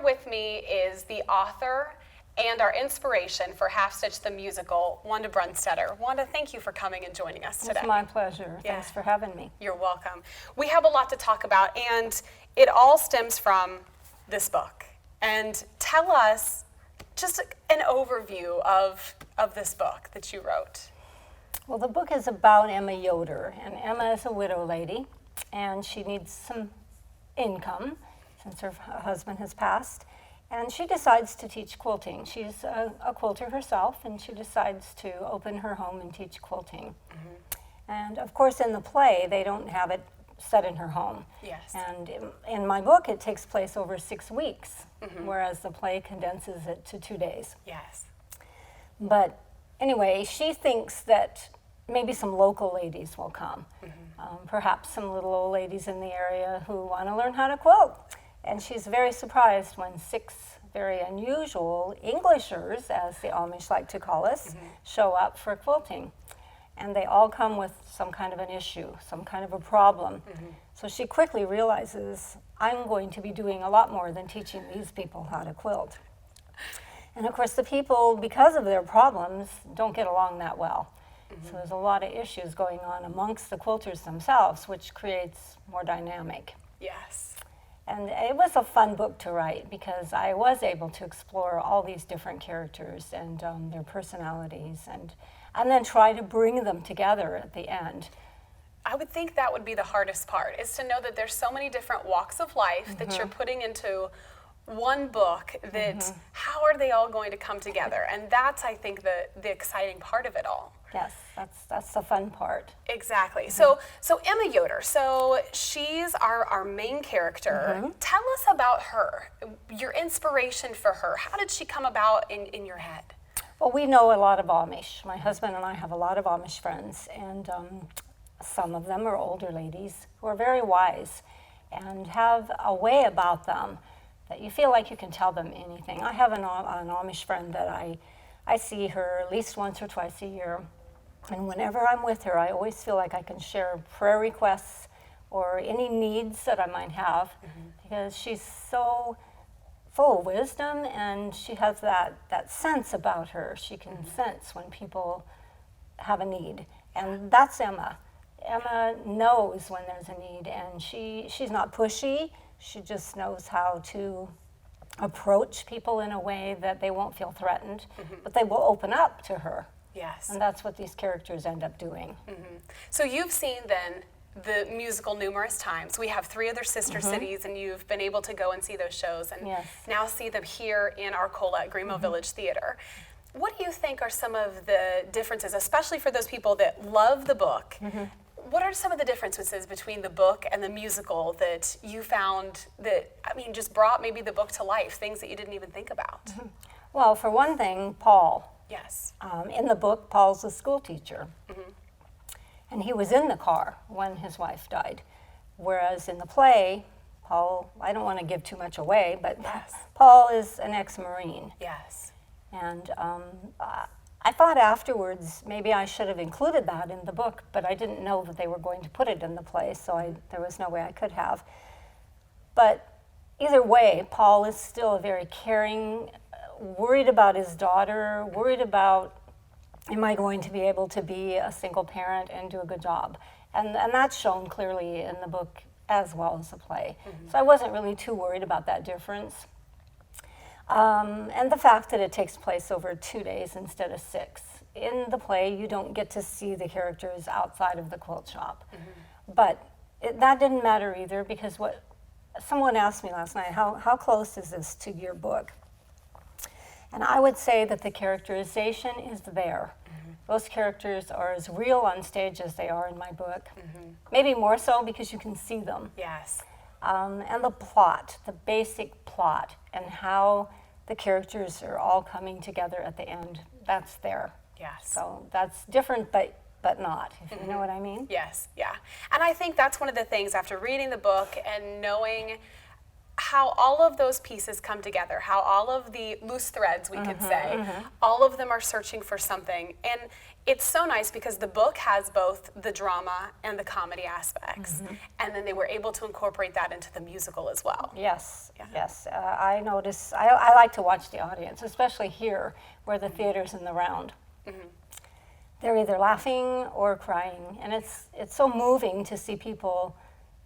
with me is the author and our inspiration for Half-Stitched the Musical, Wanda Brunstetter. Wanda, thank you for coming and joining us today. It's my pleasure. Yeah. Thanks for having me. You're welcome. We have a lot to talk about, and it all stems from this book. And tell us just an overview of this book that you wrote. Well, the book is about Emma Yoder, and Emma is a widow lady, and she needs some income since her husband has passed. And she decides to teach quilting. She's a quilter herself, and she decides to open her home and teach quilting. And of course, in the play, they don't have it set in her home. Yes. And in my book, it takes place over 6 weeks, whereas the play condenses it to 2 days. Yes. But anyway, she thinks that maybe some local ladies will come. Perhaps some little old ladies in the area who want to learn how to quilt. And she's very surprised when 6 very unusual Englishers, as the Amish like to call us, show up for quilting. And they all come with some kind of an issue, some kind of a problem. So she quickly realizes, I'm going to be doing a lot more than teaching these people how to quilt. And of course, the people, because of their problems, don't get along that well. So there's a lot of issues going on amongst the quilters themselves, which creates more dynamic. Yes. And it was a fun book to write because I was able to explore all these different characters and their personalities and then try to bring them together at the end. I would think that would be the hardest part, is to know that there's so many different walks of life that you're putting into one book, that how are they all going to come together? And that's, I think, the exciting part of it all. Yes, that's the fun part. Exactly. So Emma Yoder, so she's our main character. Tell us about her, your inspiration for her. How did she come about in your head? Well, we know a lot of Amish. My husband and I have a lot of Amish friends, and some of them are older ladies who are very wise and have a way about them that you feel like you can tell them anything. I have an Amish friend that I see her at least once or twice a year. And whenever I'm with her, I always feel like I can share prayer requests or any needs that I might have, because she's so full of wisdom and she has that sense about her. She can sense when people have a need. And that's Emma. Emma knows when there's a need, and she's not pushy. She just knows how to approach people in a way that they won't feel threatened, but they will open up to her. Yes. And that's what these characters end up doing. So you've seen then the musical numerous times. We have 3 other sister cities, and you've been able to go and see those shows, and now see them here in Arcola at Greenville Village Theater. What do you think are some of the differences, especially for those people that love the book? What are some of the differences between the book and the musical that you found that, just brought maybe the book to life, things that you didn't even think about? Well, for one thing, Paul. Yes. In the book, Paul's a school teacher. And he was in the car when his wife died. Whereas in the play, Paul, I don't want to give too much away, but Paul is an ex-Marine. Yes. And I thought afterwards maybe I should have included that in the book, but I didn't know that they were going to put it in the play, so there was no way I could have. But either way, Paul is still a very caring, worried about his daughter, worried about, am I going to be able to be a single parent and do a good job? And that's shown clearly in the book as well as the play. So I wasn't really too worried about that difference. And the fact that it takes place over 2 days instead of 6. In the play, you don't get to see the characters outside of the quilt shop. But that didn't matter either, because someone asked me last night, how close is this to your book? And I would say that the characterization is there. Those characters are as real on stage as they are in my book. Maybe more so because you can see them. Yes. And the plot, the basic plot, and how the characters are all coming together at the end, that's there. Yes. So that's different, but not, if you know what I mean. Yes, yeah. And I think that's one of the things, after reading the book and knowing how all of those pieces come together, how all of the loose threads, we could say, all of them are searching for something. And it's so nice because the book has both the drama and the comedy aspects. And then they were able to incorporate that into the musical as well. Yes, yes. I notice, I like to watch the audience, especially here where the theater's in the round. They're either laughing or crying. And it's so moving to see people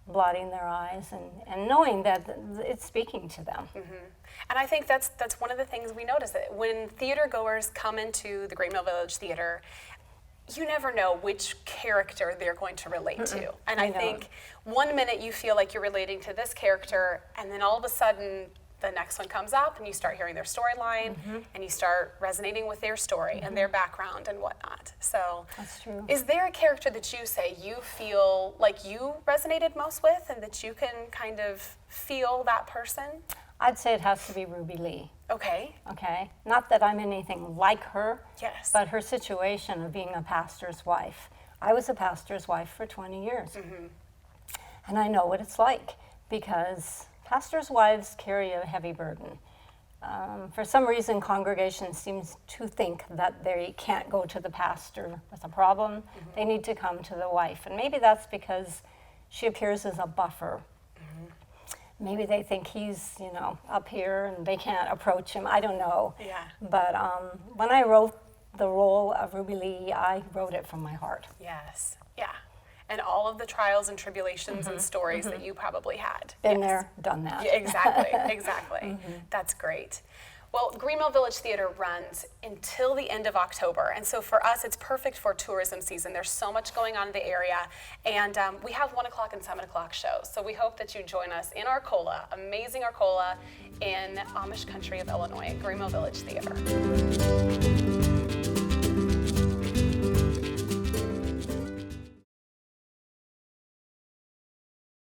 blotting their eyes and knowing that it's speaking to them. And I think that's one of the things we notice, that when theater goers come into the Great Mill Village Theater, you never know which character they're going to relate to. And I think one minute you feel like you're relating to this character, and then all of a sudden the next one comes up and you start hearing their storyline and you start resonating with their story and their background and whatnot. So that's true. Is there a character that you say you feel like you resonated most with and that you can kind of feel that person? I'd say it has to be Ruby Lee. Okay. Okay. Not that I'm anything like her, Yes. but her situation of being a pastor's wife. I was a pastor's wife for 20 years. And I know what it's like because pastors' wives carry a heavy burden. For some reason, congregations seem to think that they can't go to the pastor with a problem. They need to come to the wife. And maybe that's because she appears as a buffer. Maybe they think he's, up here and they can't approach him. I don't know. Yeah. But when I wrote the role of Ruby Lee, I wrote it from my heart. Yes. Yeah. And all of the trials and tribulations and stories that you probably had. Been there, done that. Yeah, exactly, exactly. That's great. Well, Green Mill Village Theater runs until the end of October, and so for us, it's perfect for tourism season. There's so much going on in the area, and we have 1 o'clock and 7 o'clock shows, so we hope that you join us in Arcola, Amazing Arcola, in Amish country of Illinois, at Green Mill Village Theater.